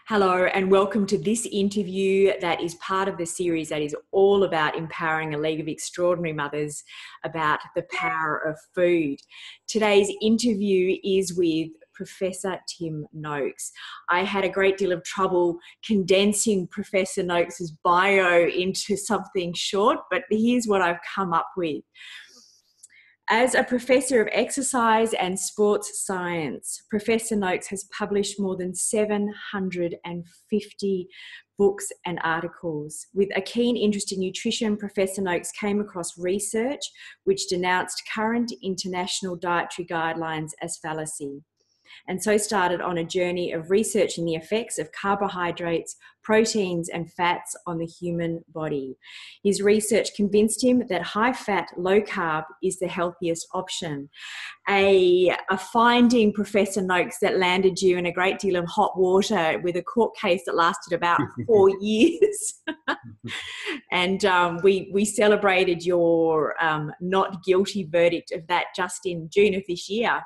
Hello and welcome to this interview that is part of the series that is all about empowering a league of extraordinary mothers about the power of food. Today's interview is with Professor Tim Noakes. I had a great deal of trouble condensing Professor Noakes' bio into something short, but here's what I've come up with. As a professor of exercise and sports science, Professor Noakes has published more than 750 books and articles. With a keen interest in nutrition, Professor Noakes came across research which denounced current international dietary guidelines as fallacy, and so started on a journey of researching the effects of carbohydrates, proteins and fats on the human body. His research convinced him that high-fat, low-carb is the healthiest option. A finding, Professor Noakes, that landed you in a great deal of hot water with a court case that lasted about 4 years. And we celebrated your not guilty verdict of that just in June of this year.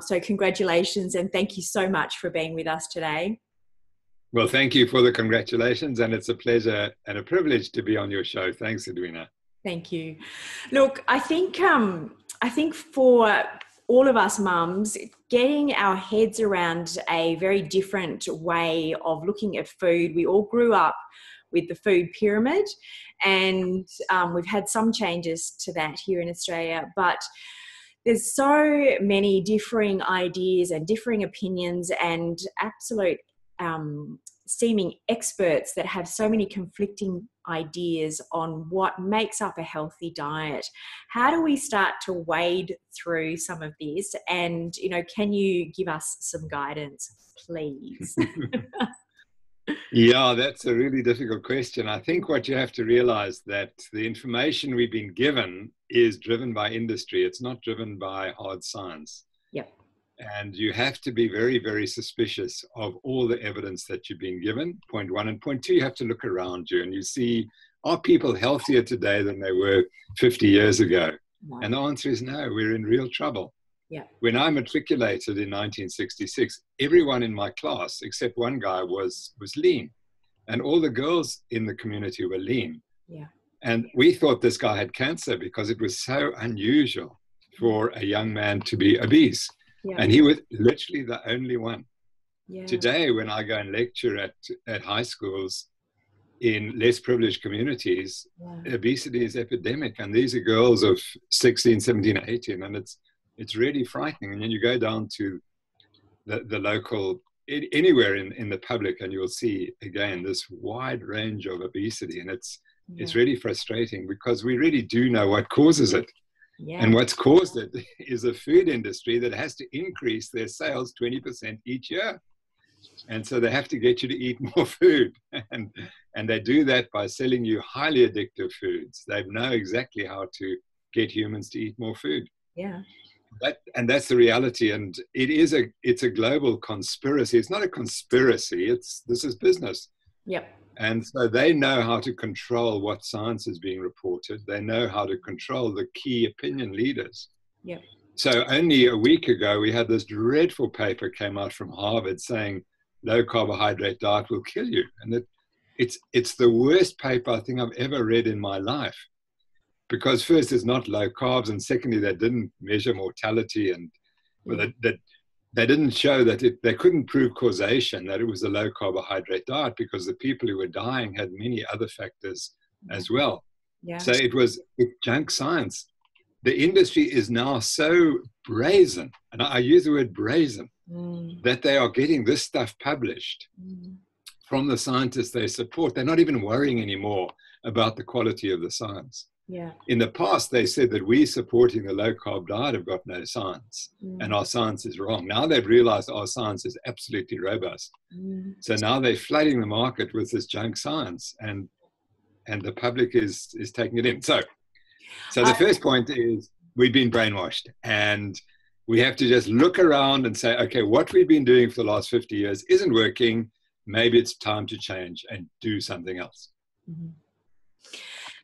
So congratulations and thank you so much for being with us today. Well, thank you for the congratulations, and it's a pleasure and a privilege to be on your show. Thanks, Edwina. Thank you. Look, I think for all of us mums, getting our heads around a very different way of looking at food. We all grew up with the food pyramid, and we've had some changes to that here in Australia, but there's so many differing ideas and differing opinions and absolute seeming experts that have so many conflicting ideas on what makes up a healthy diet. How do we start to wade through some of this? And, can you give us some guidance, please? Yeah, that's a really difficult question. I think what you have to realize that the information we've been given is driven by industry. It's not driven by hard science. Yep. And you have to be very, very suspicious of all the evidence that you're being given, point one. And point two, you have to look around you and you see, are people healthier today than they were 50 years ago? No. And the answer is no, we're in real trouble. Yeah. When I matriculated in 1966, everyone in my class, except one guy, was lean. And all the girls in the community were lean. Yeah. And we thought this guy had cancer because it was so unusual for a young man to be obese. Yeah. And he was literally the only one. Yeah. Today, when I go and lecture at high schools in less privileged communities, obesity is epidemic. And these are girls of 16, 17, 18. And it's really frightening. And then you go down to the local, anywhere in the public, and you'll see, again, this wide range of obesity. And it's really frustrating because we really do know what causes it. Yeah. And what's caused it is a food industry that has to increase their sales 20% each year. And so they have to get you to eat more food. And they do that by selling you highly addictive foods. They know exactly how to get humans to eat more food. Yeah. That's the reality. And it's a global conspiracy. It's not a conspiracy. This is business. Yep. And so they know how to control what science is being reported. They know how to control the key opinion leaders. Yep. So only a week ago, we had this dreadful paper came out from Harvard saying low carbohydrate diet will kill you. And it's the worst paper I think I've ever read in my life. Because first, it's not low carbs, and secondly, they didn't measure mortality, and they didn't show that they couldn't prove causation, that it was a low carbohydrate diet, because the people who were dying had many other factors as well. Yeah. So it's junk science. The industry is now so brazen, and I use the word brazen, that they are getting this stuff published from the scientists they support. They're not even worrying anymore about the quality of the science. Yeah. In the past, they said that we supporting the low-carb diet have got no science, and our science is wrong. Now they've realized our science is absolutely robust. So now they're flooding the market with this junk science, and the public is taking it in. So the first point is we've been brainwashed, and we have to just look around and say, okay, what we've been doing for the last 50 years isn't working. Maybe it's time to change and do something else. Mm-hmm.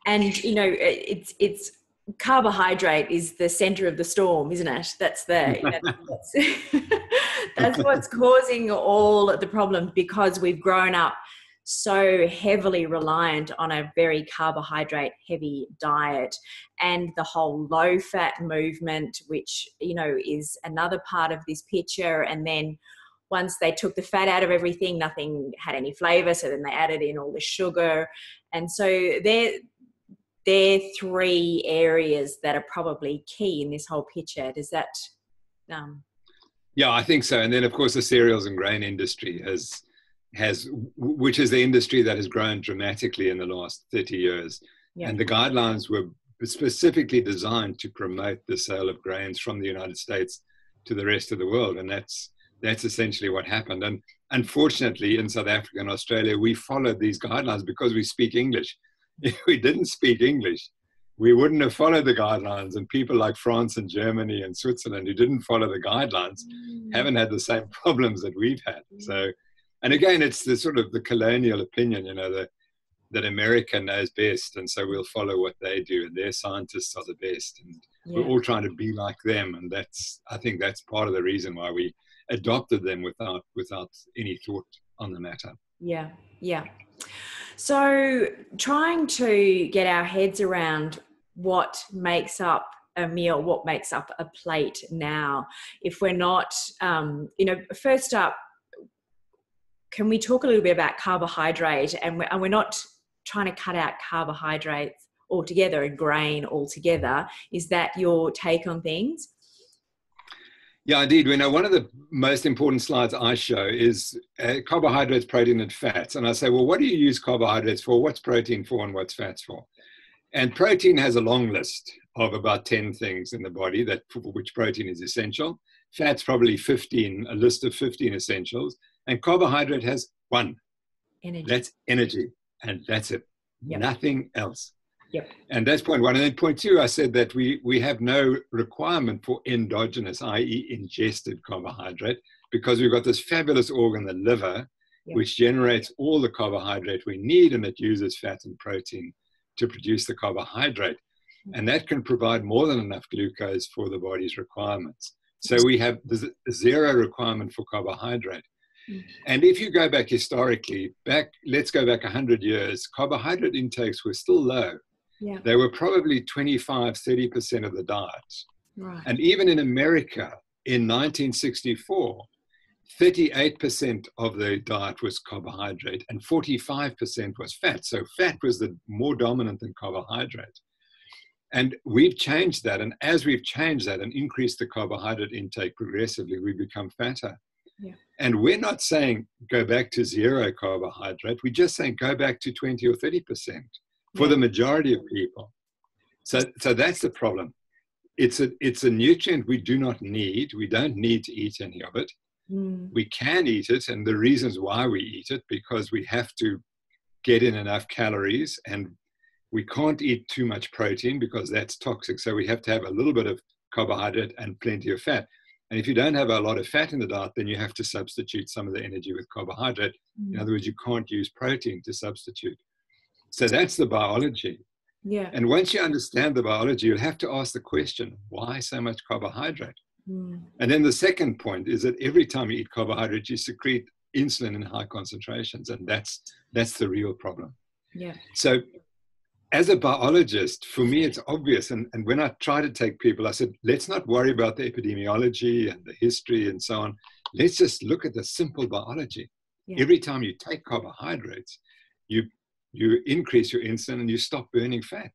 And, it's carbohydrate is the center of the storm, isn't it? That's That's what's causing all the problems, because we've grown up so heavily reliant on a very carbohydrate heavy diet, and the whole low fat movement, which, you know, is another part of this picture. And then once they took the fat out of everything, nothing had any flavor. So then they added in all the sugar. And so they're three areas that are probably key in this whole picture. Does that... Yeah, I think so. And then, of course, the cereals and grain industry which is the industry that has grown dramatically in the last 30 years. Yeah. And the guidelines were specifically designed to promote the sale of grains from the United States to the rest of the world. And that's essentially what happened. And unfortunately, in South Africa and Australia, we followed these guidelines because we speak English. If we didn't speak English, we wouldn't have followed the guidelines. And people like France and Germany and Switzerland who didn't follow the guidelines haven't had the same problems that we've had. So, and again, it's the sort of the colonial opinion, you know, that America knows best, and so we'll follow what they do, and their scientists are the best, and we're all trying to be like them. And I think that's part of the reason why we adopted them without any thought on the matter. Yeah. So trying to get our heads around what makes up a meal, what makes up a plate now, if we're not, first up, can we talk a little bit about carbohydrate? And we're not trying to cut out carbohydrates altogether and grain altogether. Is that your take on things? Yeah, indeed. We know one of the most important slides I show is carbohydrates, protein, and fats. And I say, well, what do you use carbohydrates for? What's protein for, and what's fats for? And protein has a long list of about 10 things in the body for which protein is essential. Fats probably 15, a list of 15 essentials. And carbohydrate has one. Energy. That's energy. And that's it. Yep. Nothing else. Yep. And that's point one. And then point two, I said that we have no requirement for endogenous, i.e. ingested carbohydrate, because we've got this fabulous organ, the liver, which generates all the carbohydrate we need, and it uses fat and protein to produce the carbohydrate. And that can provide more than enough glucose for the body's requirements. So we have zero requirement for carbohydrate. And if you go back historically, let's go back 100 years, carbohydrate intakes were still low. Yeah. They were probably 25, 30% of the diet. Right. And even in America in 1964, 38% of the diet was carbohydrate and 45% was fat. So fat was more dominant than carbohydrate. And we've changed that. And as we've changed that and increased the carbohydrate intake progressively, we become fatter. Yeah. And we're not saying go back to zero carbohydrate. We're just saying go back to 20 or 30% for the majority of people. So that's the problem. It's a nutrient we do not need. We don't need to eat any of it. We can eat it, and the reasons why we eat it, because we have to get in enough calories, and we can't eat too much protein because that's toxic. So we have to have a little bit of carbohydrate and plenty of fat. And if you don't have a lot of fat in the diet, then you have to substitute some of the energy with carbohydrate. In other words, you can't use protein to substitute. So that's the biology. Yeah. And once you understand the biology, you'll have to ask the question, why so much carbohydrate? And then the second point is that every time you eat carbohydrate, you secrete insulin in high concentrations. And that's the real problem. Yeah. So as a biologist, for me, it's obvious. And when I try to take people, I said, let's not worry about the epidemiology and the history and so on. Let's just look at the simple biology. Yeah. Every time you take carbohydrates, you increase your insulin and you stop burning fat.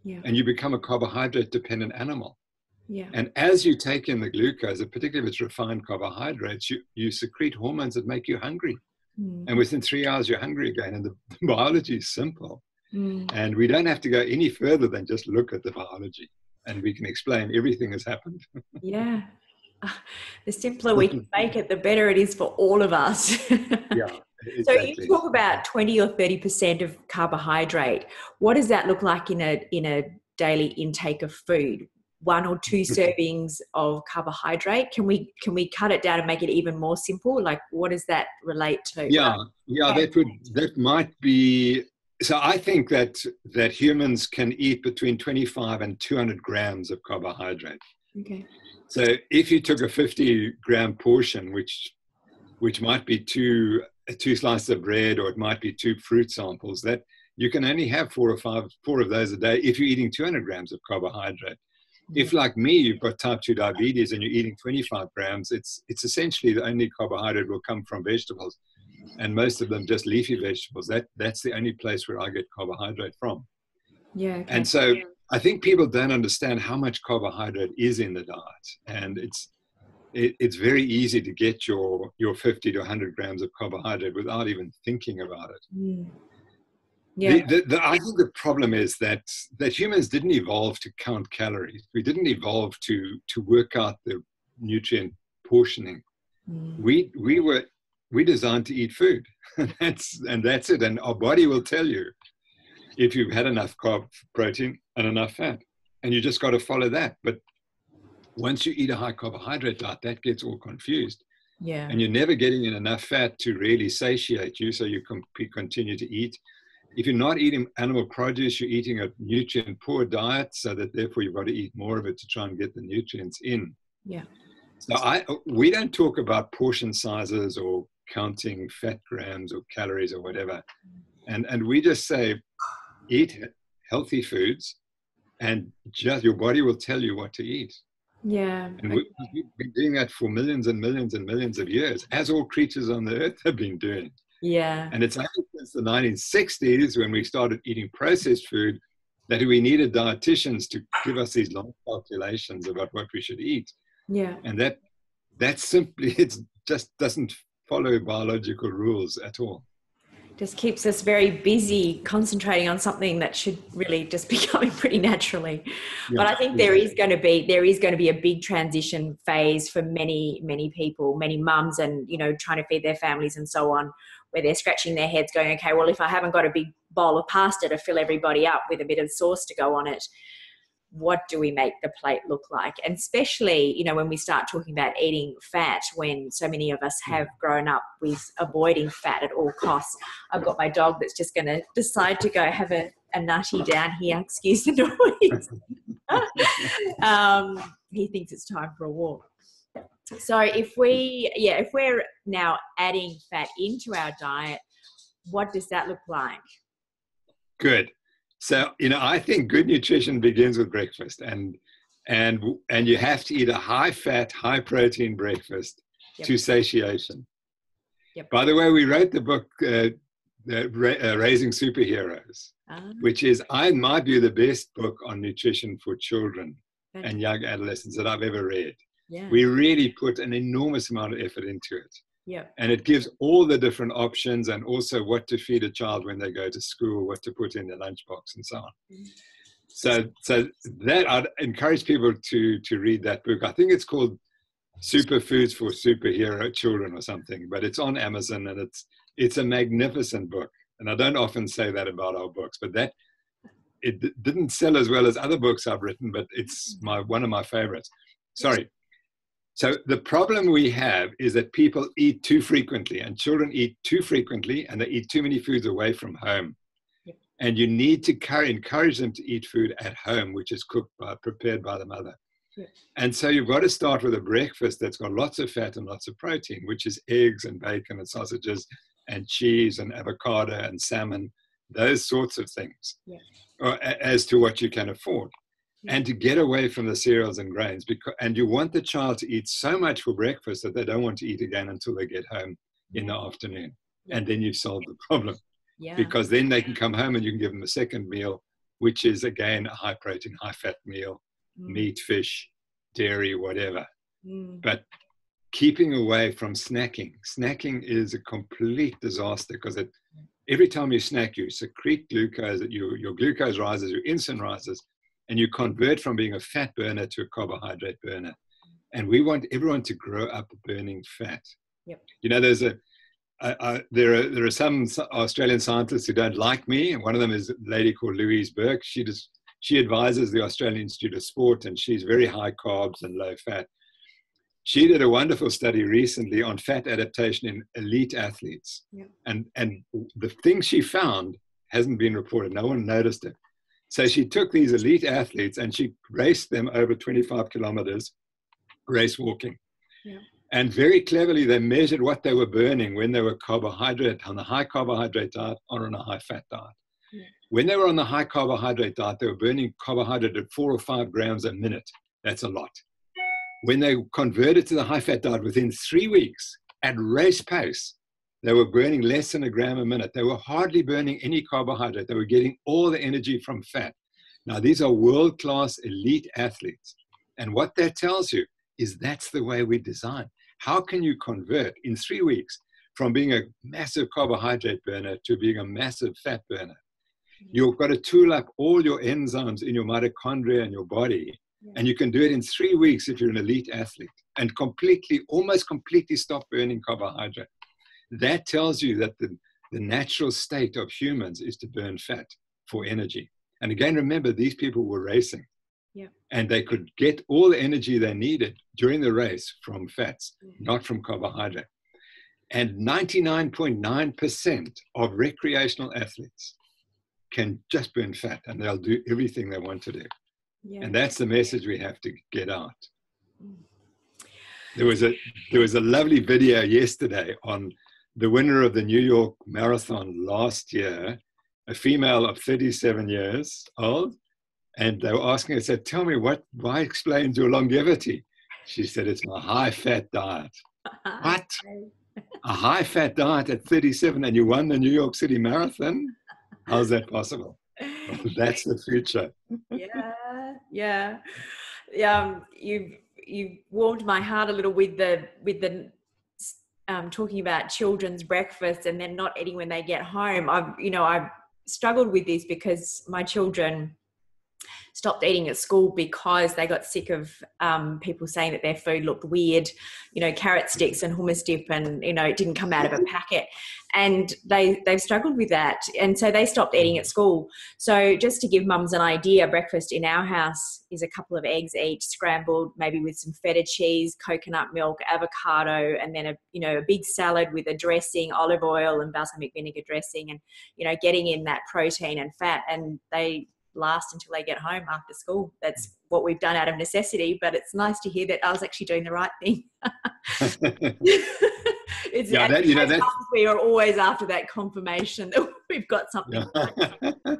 Yeah. And you become a carbohydrate-dependent animal. Yeah. And as you take in the glucose, particularly if it's refined carbohydrates, you secrete hormones that make you hungry. And within 3 hours, you're hungry again. And the biology is simple. And we don't have to go any further than just look at the biology, and we can explain everything has happened. Yeah. The simpler we can make it, the better it is for all of us. Yeah. Exactly. So you talk about 20 or 30% of carbohydrate. What does that look like in a daily intake of food? 1 or 2 servings of carbohydrate? Can we cut it down and make it even more simple? Like, what does that relate to? Yeah, that might be. So I think that humans can eat between 25 and 200 grams of carbohydrate. Okay. So if you took a 50-gram portion, which might be two slices of bread, or it might be 2 fruit samples, that you can only have 4 of those a day if you're eating 200 grams of carbohydrate. If, like me, you've got type 2 diabetes and you're eating 25 grams, it's essentially the only carbohydrate will come from vegetables, and most of them just leafy vegetables. That's the only place where I get carbohydrate from. Yeah. Okay. And so I think people don't understand how much carbohydrate is in the diet, and it's very easy to get your 50 to 100 grams of carbohydrate without even thinking about it. Mm. Yeah. I think the problem is that humans didn't evolve to count calories. We didn't evolve to work out the nutrient portioning. Mm. We designed to eat food, and that's it. And our body will tell you if you've had enough carb, protein, and enough fat, and you just got to follow that. But once you eat a high carbohydrate diet, that gets all confused. Yeah. And you're never getting in enough fat to really satiate you, so you continue to eat. If you're not eating animal produce, you're eating a nutrient-poor diet, so that therefore you've got to eat more of it to try and get the nutrients in. Yeah. So we don't talk about portion sizes or counting fat grams or calories or whatever. And we just say, eat healthy foods, and just your body will tell you what to eat. Yeah. And we've been doing that for millions and millions and millions of years, as all creatures on the earth have been doing. Yeah. And it's only since the 1960s, when we started eating processed food, that we needed dietitians to give us these long calculations about what we should eat. Yeah. And that simply, it just doesn't follow biological rules at all. Just keeps us very busy concentrating on something that should really just be coming pretty naturally. Yeah, but I think there is going to be a big transition phase for many people, many mums, and trying to feed their families and so on, where they're scratching their heads going, okay, well, if I haven't got a big bowl of pasta to fill everybody up with a bit of sauce to go on it, what do we make the plate look like? And especially, when we start talking about eating fat, when so many of us have grown up with avoiding fat at all costs. I've got my dog that's just going to decide to go have a nutty down here. Excuse the noise. He thinks it's time for a walk. So if we're now adding fat into our diet, what does that look like? Good. So, I think good nutrition begins with breakfast, and you have to eat a high fat, high protein breakfast to satiation. Yep. By the way, we wrote the book, Raising Superheroes, which is, in my view, the best book on nutrition for children and young adolescents that I've ever read. Yeah. We really put an enormous amount of effort into it. Yeah. And it gives all the different options, and also what to feed a child when they go to school, what to put in their lunchbox, and so on. So that I'd encourage people to read that book. I think it's called Superfoods for Superhero Children or something, but it's on Amazon, and it's a magnificent book. And I don't often say that about our books, but it didn't sell as well as other books I've written, but it's one of my favorites. Sorry. So the problem we have is that people eat too frequently, and children eat too frequently, and they eat too many foods away from home. Yep. And you need to encourage them to eat food at home, which is prepared by the mother. Yep. And so you've got to start with a breakfast that's got lots of fat and lots of protein, which is eggs and bacon and sausages and cheese and avocado and salmon, those sorts of things, or as to what you can afford. And to get away from the cereals and grains, and you want the child to eat so much for breakfast that they don't want to eat again until they get home in the afternoon. And then you've solved the problem, because then they can come home and you can give them a second meal, which is again a high protein, high fat meal, meat, fish, dairy, whatever. But keeping away from snacking. Snacking is a complete disaster, because every time you snack, you secrete glucose, your glucose rises, your insulin rises, and you convert from being a fat burner to a carbohydrate burner. And we want everyone to grow up burning fat. Yep. There are some Australian scientists who don't like me, and one of them is a lady called Louise Burke. She advises the Australian Institute of Sport, and she's very high carbs and low fat. She did a wonderful study recently on fat adaptation in elite athletes. Yep. And the thing she found hasn't been reported. No one noticed it. So she took these elite athletes and she raced them over 25 kilometers race walking. Yeah. And very cleverly, they measured what they were burning when they were carbohydrate on a high carbohydrate diet or on a high fat diet. Yeah. When they were on the high carbohydrate diet, they were burning carbohydrate at 4 or 5 grams a minute. That's a lot. When they converted to the high fat diet within 3 weeks at race pace, they were burning less than a gram a minute. They were hardly burning any carbohydrate. They were getting all the energy from fat. Now, these are world-class elite athletes. And what that tells you is that's the way we design. How can you convert in 3 weeks from being a massive carbohydrate burner to being a massive fat burner? You've got to tool up all your enzymes in your mitochondria and your body. And you can do it in 3 weeks if you're an elite athlete and almost completely stop burning carbohydrate. That tells you that the natural state of humans is to burn fat for energy. And again, remember, these people were racing. Yeah. And they could get all the energy they needed during the race from fats, not from carbohydrate. And 99.9% of recreational athletes can just burn fat, and they'll do everything they want to do. Yeah. And that's the message we have to get out. There was a lovely video yesterday on the winner of the New York Marathon last year, a female of 37 years old. And they were asking her, said, tell me, why explains your longevity? She said, it's my high-fat diet. What? A high-fat diet at 37 and you won the New York City Marathon? How's that possible? Well, that's the future. Yeah. You've warmed my heart a little with the talking about children's breakfast and then not eating when they get home. I've struggled with this because my children stopped eating at school because they got sick of people saying that their food looked weird, carrot sticks and hummus dip, and it didn't come out of a packet, and they've struggled with that, and so they stopped eating at school. So just to give mums an idea, breakfast in our house is a couple of eggs each, scrambled, maybe with some feta cheese, coconut milk, avocado, and then a big salad with a dressing, olive oil and balsamic vinegar dressing, and getting in that protein and fat, and they last until they get home after school. That's what we've done out of necessity, but it's nice to hear that I was actually doing the right thing. We are always after that confirmation that we've got something. Yeah.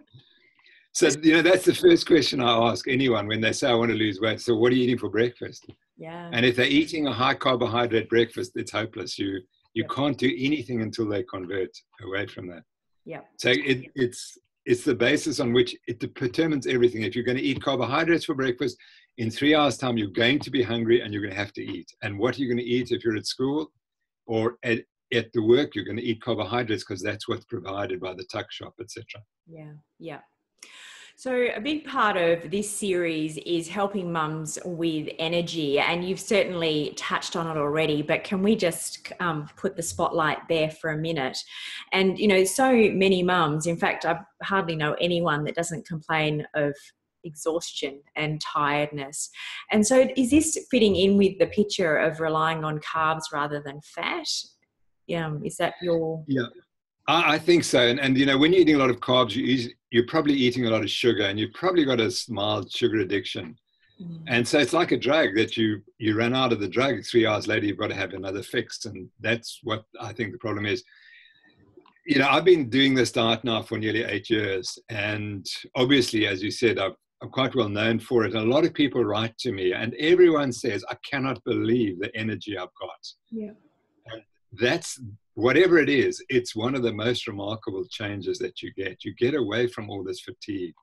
So, that's the first question I ask anyone when they say, I want to lose weight. So what are you eating for breakfast? Yeah. And if they're eating a high carbohydrate breakfast, it's hopeless. You can't do anything until they convert away from that. Yeah. So it's the basis on which it determines everything. If you're going to eat carbohydrates for breakfast, in 3 hours' time, you're going to be hungry and you're going to have to eat. And what are you going to eat if you're at school or at the work? You're going to eat carbohydrates because that's what's provided by the tuck shop, etc. Yeah. So a big part of this series is helping mums with energy, and you've certainly touched on it already, but can we just put the spotlight there for a minute? And, so many mums, in fact, I hardly know anyone that doesn't complain of exhaustion and tiredness. And so is this fitting in with the picture of relying on carbs rather than fat? Is that your... Yeah. I think so. And when you're eating a lot of carbs, you're probably eating a lot of sugar, and you've probably got a mild sugar addiction. And so it's like a drug that you run out of the drug. 3 hours later, you've got to have another fix. And that's what I think the problem is. I've been doing this diet now for nearly 8 years. And obviously, as you said, I'm quite well known for it. And a lot of people write to me and everyone says, I cannot believe the energy I've got. Yeah. And that's... whatever it is, it's one of the most remarkable changes that you get. You get away from all this fatigue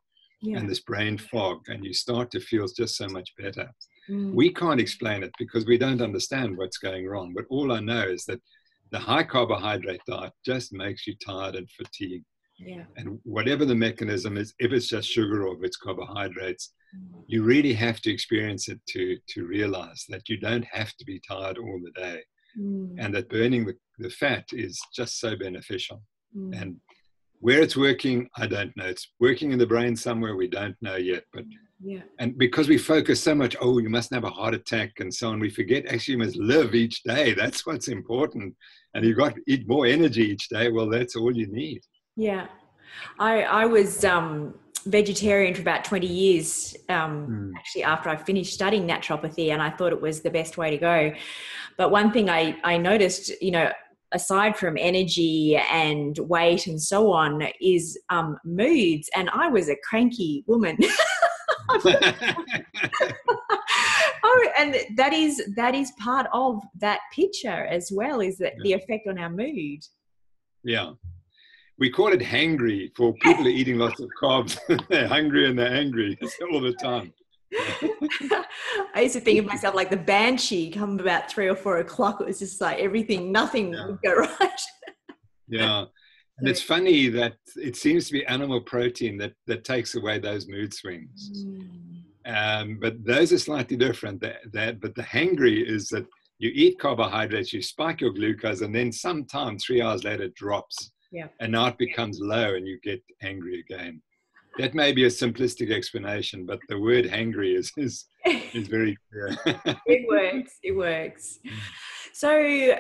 and this brain fog, and you start to feel just so much better. We can't explain it because we don't understand what's going wrong. But all I know is that the high carbohydrate diet just makes you tired and fatigued. Yeah. And whatever the mechanism is, if it's just sugar or if it's carbohydrates, you really have to experience it to realize that you don't have to be tired all the day. And that burning the fat is just so beneficial. And where it's working, I don't know. It's working in the brain somewhere, we don't know yet. But and because we focus so much, you must have a heart attack and so on, we forget actually you must live each day. That's what's important. And you've got to eat more energy each day. Well, that's all you need. Yeah. I was vegetarian for about 20 years, actually after I finished studying naturopathy, and I thought it was the best way to go. But one thing I noticed, you know, aside from energy and weight and so on, is moods. And I was a cranky woman. Oh, and that is part of that picture as well, is that the effect on our mood. Yeah. We call it hangry for people who are eating lots of carbs. They're hungry and they're angry all the time. I used to think of myself like the banshee come about 3 or 4 o'clock. It was just like nothing would go right. Yeah. And it's funny that it seems to be animal protein that takes away those mood swings. But those are slightly different. But the hangry is that you eat carbohydrates, you spike your glucose, and then sometime 3 hours later it drops. Yeah. And now it becomes low and you get angry again. That may be a simplistic explanation, but the word hangry is very clear. It works. So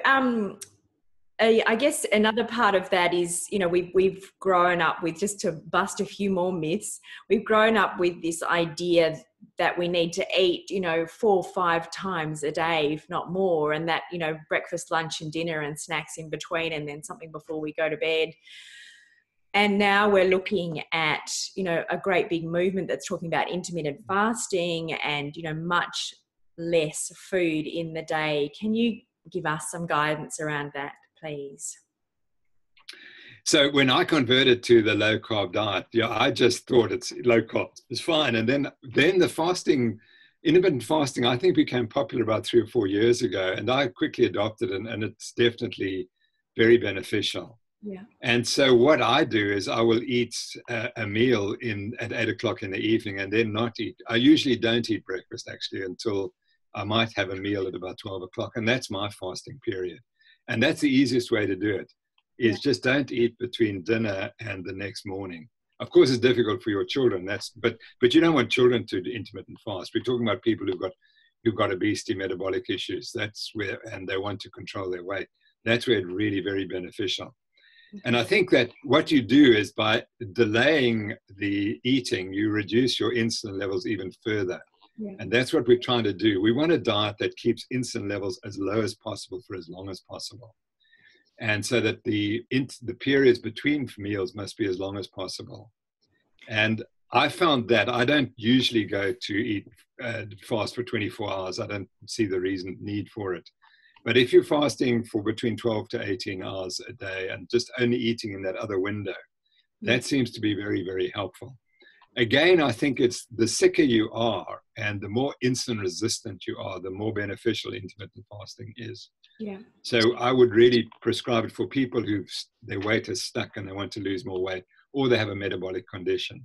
I guess another part of that is, you know, we've grown up with, just to bust a few more myths, we've grown up with this idea that we need to eat, you know, 4 or 5 times a day, if not more, and that, you know, breakfast, lunch and dinner and snacks in between, and then something before we go to bed. And now we're looking at, you know, a great big movement that's talking about intermittent fasting and, you know, much less food in the day. Can you give us some guidance around that, please? So when I converted to the low carb diet, I just thought it's low carb, it's fine. And then the fasting, intermittent fasting, I think became popular about 3 or 4 years ago, and I quickly adopted it, and it's definitely very beneficial. Yeah. And so what I do is I will eat a meal at 8 o'clock in the evening, and then not eat. I usually don't eat breakfast actually until I might have a meal at about 12 o'clock, and that's my fasting period. And that's the easiest way to do it, is just don't eat between dinner and the next morning. Of course, it's difficult for your children. But you don't want children to do intermittent fast. We're talking about people who've got obesity, metabolic issues. That's where, and they want to control their weight. That's where it's really very beneficial. And I think that what you do is by delaying the eating, you reduce your insulin levels even further. Yeah. And that's what we're trying to do. We want a diet that keeps insulin levels as low as possible for as long as possible. And so that the periods between meals must be as long as possible. And I found that I don't usually go to eat fast for 24 hours. I don't see the need for it. But if you're fasting for between 12 to 18 hours a day and just only eating in that other window, that seems to be very, very helpful. Again, I think it's the sicker you are and the more insulin resistant you are, the more beneficial intermittent fasting is. Yeah. So I would really prescribe it for people who their weight is stuck and they want to lose more weight, or they have a metabolic condition.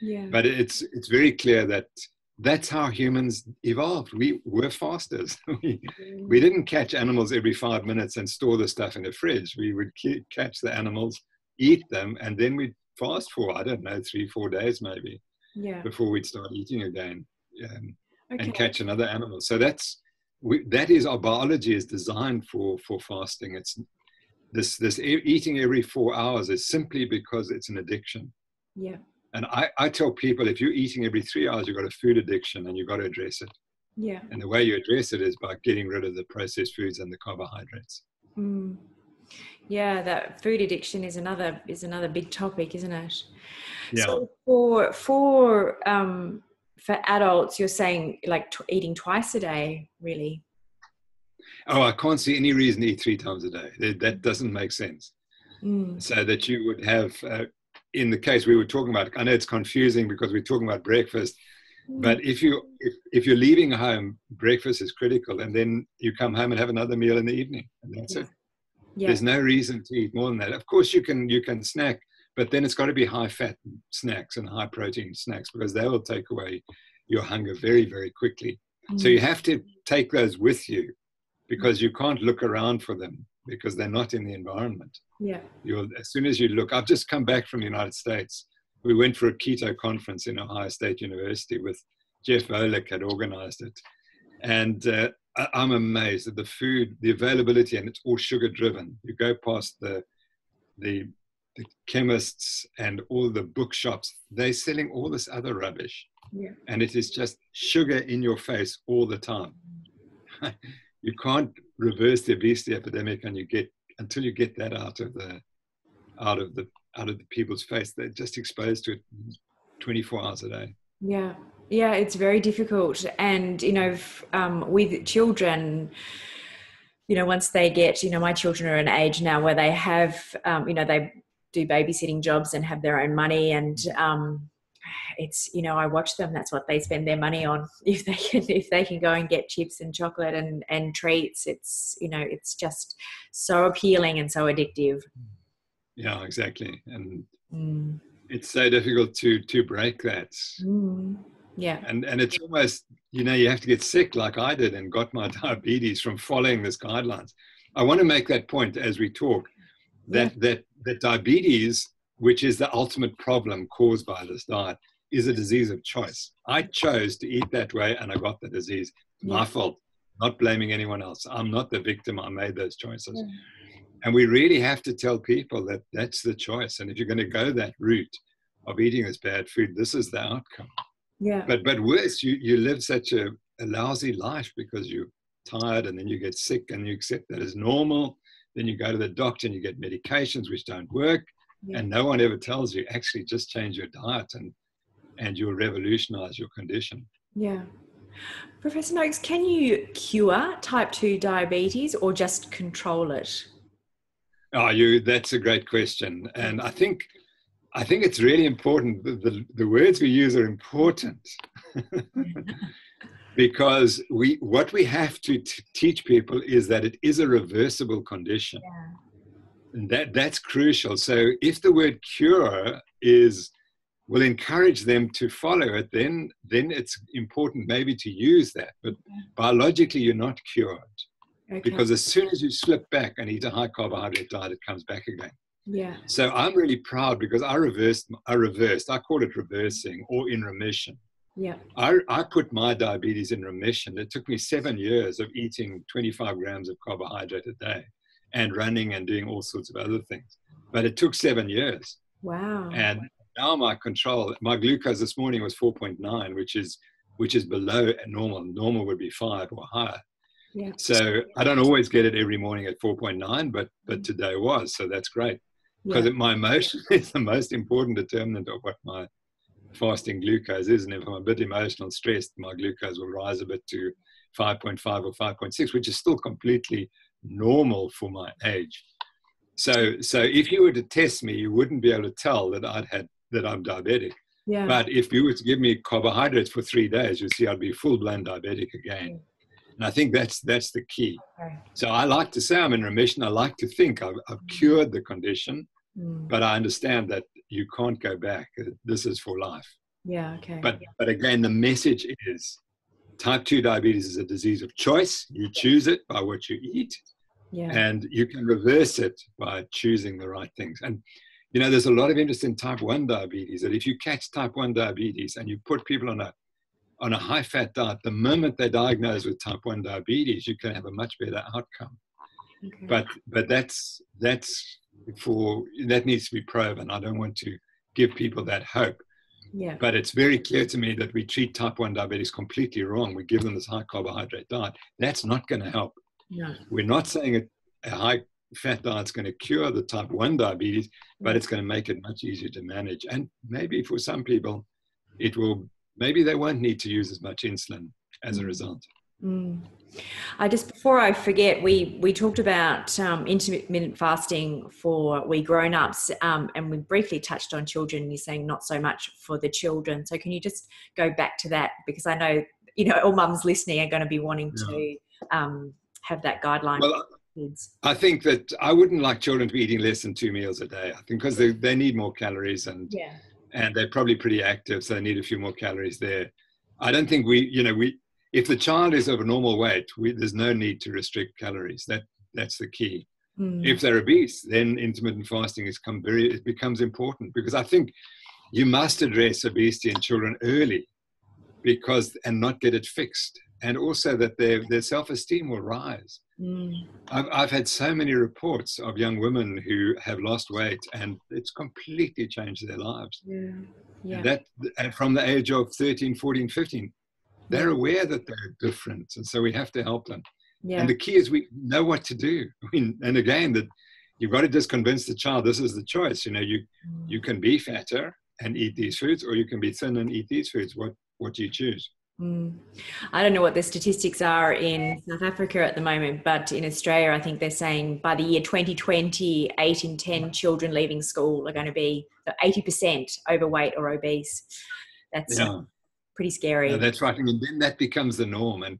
Yeah. But it's very clear that that's how humans evolved. We were fasters. We didn't catch animals every 5 minutes and store the stuff in the fridge. We would catch the animals, eat them, and then we'd fast for, I don't know, 3-4 days maybe, before we'd start eating again and catch another animal. So that is our biology is designed for fasting. It's this eating every 4 hours is simply because it's an addiction. Yeah. And I tell people, if you're eating every 3 hours, you've got a food addiction and you've got to address it. Yeah. And the way you address it is by getting rid of the processed foods and the carbohydrates. Mm. Yeah, that food addiction is another big topic, isn't it? Yeah. So for adults, you're saying like eating twice a day, really? Oh, I can't see any reason to eat 3 times a day. That doesn't make sense. So that you would have, in the case we were talking about, I know it's confusing because we're talking about breakfast, but if you're leaving home, breakfast is critical, and then you come home and have another meal in the evening, and that's it. Yeah. There's no reason to eat more than that. Of course, you can snack, but then it's got to be high-fat snacks and high-protein snacks because they will take away your hunger very, very quickly. So you have to take those with you because you can't look around for them because they're not in the environment. Yeah. As soon as you look, I've just come back from the United States. We went for a keto conference in Ohio State University with Jeff Volek had organized it. And I'm amazed at the food, the availability, and it's all sugar driven. You go past the chemists and all the bookshops, they're selling all this other rubbish. Yeah. And it is just sugar in your face all the time. You can't reverse the obesity epidemic until you get that out of the people's face. They're just exposed to it 24 hours a day. Yeah. Yeah, it's very difficult. And, with children, once they get, my children are an age now where they have, they do babysitting jobs and have their own money. And it's, I watch them. That's what they spend their money on. If they can go and get chips and chocolate and treats, it's, it's just so appealing and so addictive. Yeah, exactly. And it's so difficult to break that. Yeah. And it's almost, you have to get sick like I did and got my diabetes from following this guidelines. I want to make that point as we talk, that diabetes, which is the ultimate problem caused by this diet, is a disease of choice. I chose to eat that way and I got the disease. My fault, not blaming anyone else. I'm not the victim. I made those choices. Yeah. And we really have to tell people that that's the choice. And if you're going to go that route of eating this bad food, this is the outcome. Yeah. But worse, you live such a lousy life because you're tired and then you get sick and you accept that as normal. Then you go to the doctor and you get medications which don't work. Yeah. And no one ever tells you, actually just change your diet and you'll revolutionize your condition. Yeah. Professor Noakes, can you cure type 2 diabetes or just control it? That's a great question. And I think it's really important. The words we use are important because what we have to teach people is that it is a reversible condition. Yeah. And that's crucial. So if the word cure will encourage them to follow it, then it's important maybe to use that. But biologically, you're not cured. Okay. Because as soon as you slip back and eat a high carbohydrate diet, it comes back again. Yeah. So I'm really proud because I reversed, I call it reversing or in remission. Yeah. I put my diabetes in remission. It took me 7 years of eating 25 grams of carbohydrate a day and running and doing all sorts of other things. But it took 7 years. Wow. And now my glucose this morning was 4.9, which is below normal. Normal would be 5 or higher. Yeah. So I don't always get it every morning at 4.9, but today was, so that's great. Because my emotion is the most important determinant of what my fasting glucose is. And if I'm a bit emotional and stressed, my glucose will rise a bit to 5.5 or 5.6, which is still completely normal for my age. So if you were to test me, you wouldn't be able to tell that I'm diabetic. Yeah. But if you were to give me carbohydrates for 3 days, you'd see I'd be full-blown diabetic again. Yeah. And I think that's the key. Okay. So I like to say I'm in remission. I like to think I've cured the condition, but I understand that you can't go back. This is for life. Yeah, okay. But again, the message is type 2 diabetes is a disease of choice. You choose it by what you eat, and you can reverse it by choosing the right things. And, there's a lot of interest in type 1 diabetes, that if you catch type 1 diabetes and you put people on a high-fat diet, the moment they're diagnosed with type 1 diabetes, you can have a much better outcome. Okay. But that needs to be proven. I don't want to give people that hope. Yeah. But it's very clear to me that we treat type 1 diabetes completely wrong. We give them this high-carbohydrate diet. That's not going to help. No. We're not saying a high-fat diet is going to cure the type 1 diabetes, but it's going to make it much easier to manage. And maybe for some people, maybe they won't need to use as much insulin as a result. Before I forget, we talked about intermittent fasting for we grown-ups, and we briefly touched on children. You're saying not so much for the children. So can you just go back to that? Because I know, all mums listening are going to be wanting to have that guideline. Well, for kids. I think that I wouldn't like children to be eating less than 2 meals a day. I think because they need more calories and they're probably pretty active, so they need a few more calories there. I don't think if the child is of a normal weight, there's no need to restrict calories. That's the key. If they're obese, then intermittent fasting it becomes important, because I think you must address obesity in children early and not get it fixed. and also that their self-esteem will rise. I've had so many reports of young women who have lost weight, and it's completely changed their lives. And from the age of 13, 14, 15, they're aware that they're different, and so we have to help them. And the key is we know what to do. And again, that you've got to just convince the child this is the choice. You can be fatter and eat these foods, or you can be thin and eat these foods. What do you choose? I don't know what the statistics are in South Africa at the moment, but in Australia, I think they're saying by the year 2020, 8 in 10 children leaving school are going to be 80% overweight or obese. That's pretty scary. No, that's right. And then that becomes the norm. And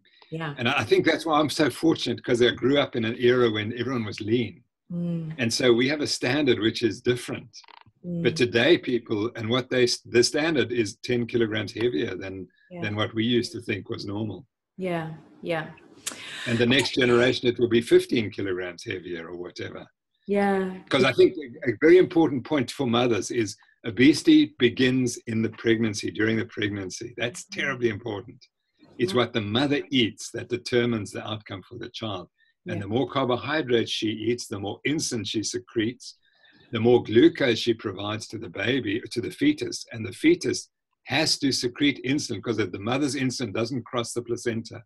I think that's why I'm so fortunate, because I grew up in an era when everyone was lean. And so we have a standard which is different. But today people, and the standard is 10 kilograms heavier than what we used to think was normal. And the next generation, it will be 15 kilograms heavier or whatever. Because I think a very important point for mothers is obesity begins in the pregnancy, during the pregnancy. That's terribly important. It's what the mother eats that determines the outcome for the child. And the more carbohydrates she eats, the more insulin she secretes, the more glucose she provides to the baby, to the fetus. And the fetus has to secrete insulin, because if the mother's insulin doesn't cross the placenta.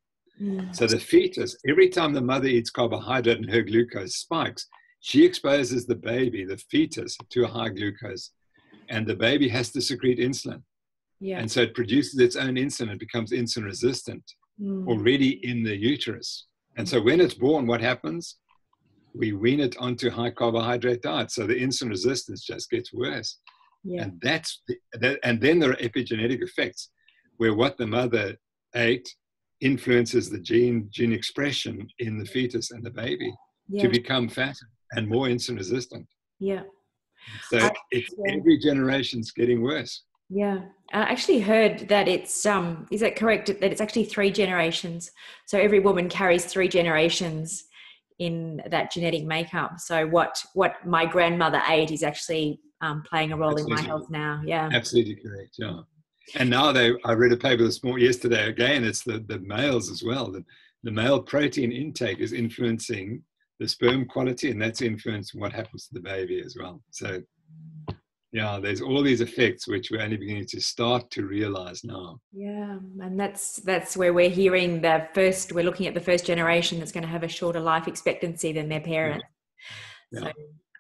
So the fetus, every time the mother eats carbohydrate and her glucose spikes, she exposes the baby, the fetus, to a high glucose. And the baby has to secrete insulin. And so it produces its own insulin. It becomes insulin resistant already in the uterus. And so when it's born, what happens? We wean it onto high carbohydrate diet. So the insulin resistance just gets worse. And and then there are epigenetic effects where what the mother ate influences the gene expression in the fetus and the baby to become fatter and more insulin resistant. So every generation's getting worse. I actually heard that it's, is that correct? That it's actually 3 generations. So every woman carries 3 generations in that genetic makeup. So what my grandmother ate is actually playing a role in my health now. Absolutely correct. And now I read a paper yesterday, again, it's the males as well. The male protein intake is influencing the sperm quality, and that's influencing what happens to the baby as well. So there's all these effects which we're only beginning to start to realize now. And that's where we're hearing we're looking at the first generation that's going to have a shorter life expectancy than their parents. So,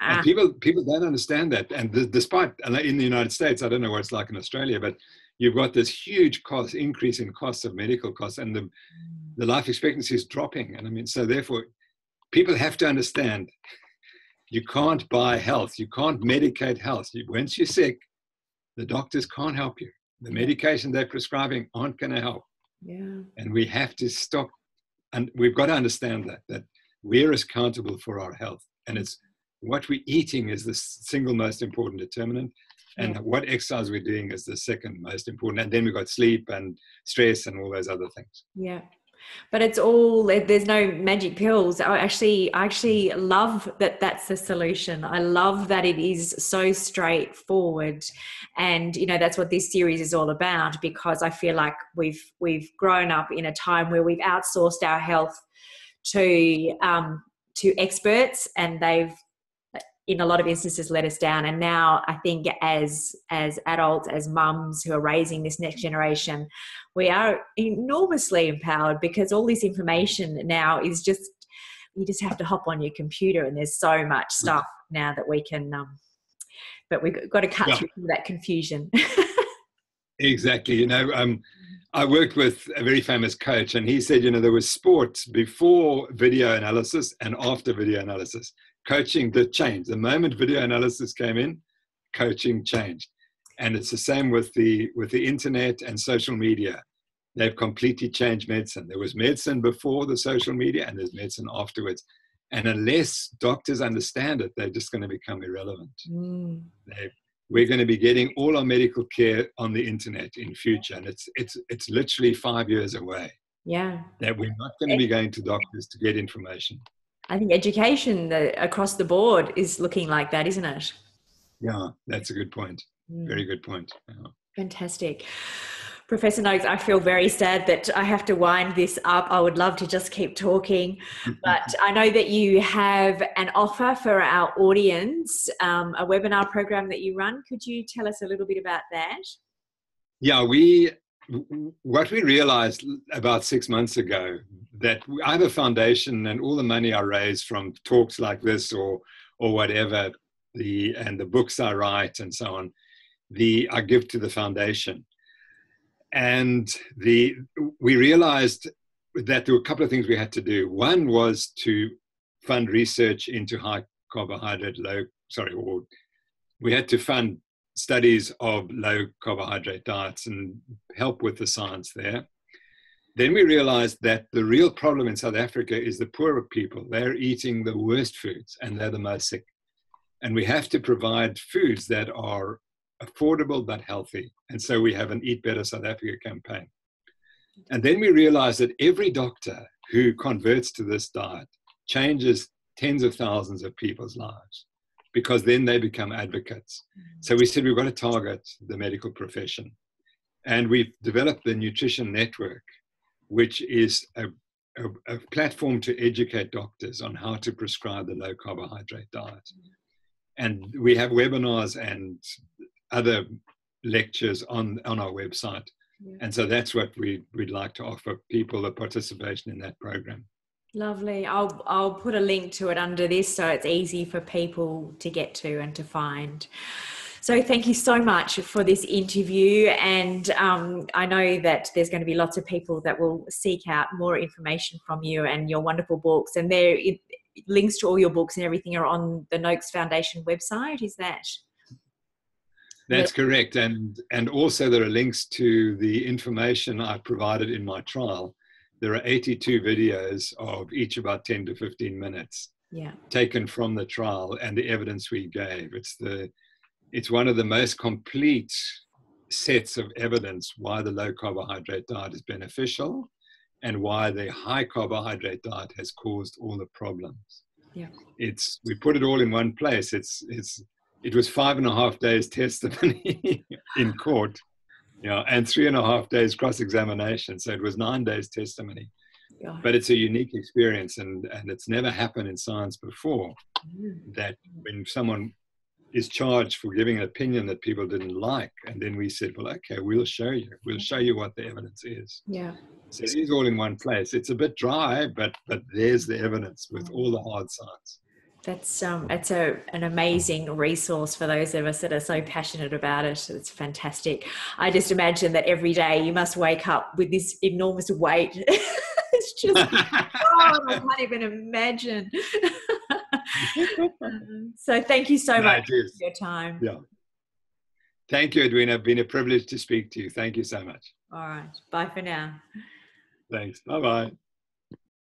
and people don't understand that. And despite, in the United States, I don't know what it's like in Australia, but you've got this huge increase in costs of medical costs, and the life expectancy is dropping. And I mean, so therefore, people have to understand, you can't buy health. You can't medicate health. Once you're sick, the doctors can't help you. The medication they're prescribing aren't going to help. And we have to stop. And we've got to understand that we're accountable for our health. And it's what we're eating is the single most important determinant. And what exercise we're doing is the second most important. And then we've got sleep and stress and all those other things. But it's all, there's no magic pills. I actually love that that's the solution. I love that it is so straightforward. And, that's what this series is all about, because I feel like we've grown up in a time where we've outsourced our health to experts, and they've, in a lot of instances, let us down. And now I think as adults, as mums who are raising this next generation, we are enormously empowered, because all this information now is you just have to hop on your computer, and there's so much stuff now that we can, but we've got to cut through that confusion. Exactly. I worked with a very famous coach, and he said, there was sports before video analysis and after video analysis. Coaching did change. The moment video analysis came in, coaching changed. And it's the same with the internet and social media. They've completely changed medicine. There was medicine before the social media, and there's medicine afterwards. And unless doctors understand it, they're just going to become irrelevant. We're going to be getting all our medical care on the internet in future. And it's literally 5 years away. That we're not going to be going to doctors to get information. I think education across the board is looking like that, isn't it? Yeah, that's a good point. Very good point. Fantastic. Professor Noakes, I feel very sad that I have to wind this up. I would love to just keep talking, but I know that you have an offer for our audience, a webinar program that you run. Could you tell us a little bit about that? Yeah, what we realized about 6 months ago, that I have a foundation and all the money I raise from talks like this or whatever, and the books I write and so on, I give to the foundation. And we realized that there were a couple of things we had to do. One was to fund research into high carbohydrate, we had to fund studies of low carbohydrate diets and help with the science there. Then we realized that the real problem in South Africa is the poorer people. They're eating the worst foods and they're the most sick. And we have to provide foods that are affordable but healthy. And so we have an Eat Better South Africa campaign. And then we realized that every doctor who converts to this diet changes tens of thousands of people's lives, because then they become advocates. So we said we've got to target the medical profession. And we've developed the Nutrition Network, which is a platform to educate doctors on how to prescribe the low carbohydrate diet. And we have webinars and other lectures on our website. Yeah. And so that's what we'd like to offer people, the participation in that program. Lovely. I'll put a link to it under this so it's easy for people to get to and to find. So thank you so much for this interview. And I know that there's going to be lots of people that will seek out more information from you and your wonderful books. And links to all your books and everything are on the Noakes Foundation website, is that? That's correct. And also there are links to the information I provided in my trial. There are 82 videos of each about 10 to 15 minutes taken from the trial and the evidence we gave. It's one of the most complete sets of evidence why the low carbohydrate diet is beneficial and why the high carbohydrate diet has caused all the problems. Yeah. We put it all in one place. It was 5.5 days testimony in court, and 3.5 days cross-examination. So it was 9 days testimony. Yeah. But it's a unique experience, and it's never happened in science before, that when someone is charged for giving an opinion that people didn't like, and then we said, well, okay, we'll show you what the evidence is. Yeah. So it is all in one place. It's a bit dry, but there's the evidence with all the hard science. That's an amazing resource for those of us that are so passionate about it. It's fantastic. I just imagine that every day you must wake up with this enormous weight. It's just, I can't even imagine. So thank you so much for your time. Yeah. Thank you, Edwina. It's been a privilege to speak to you. Thank you so much. All right. Bye for now. Thanks. Bye-bye.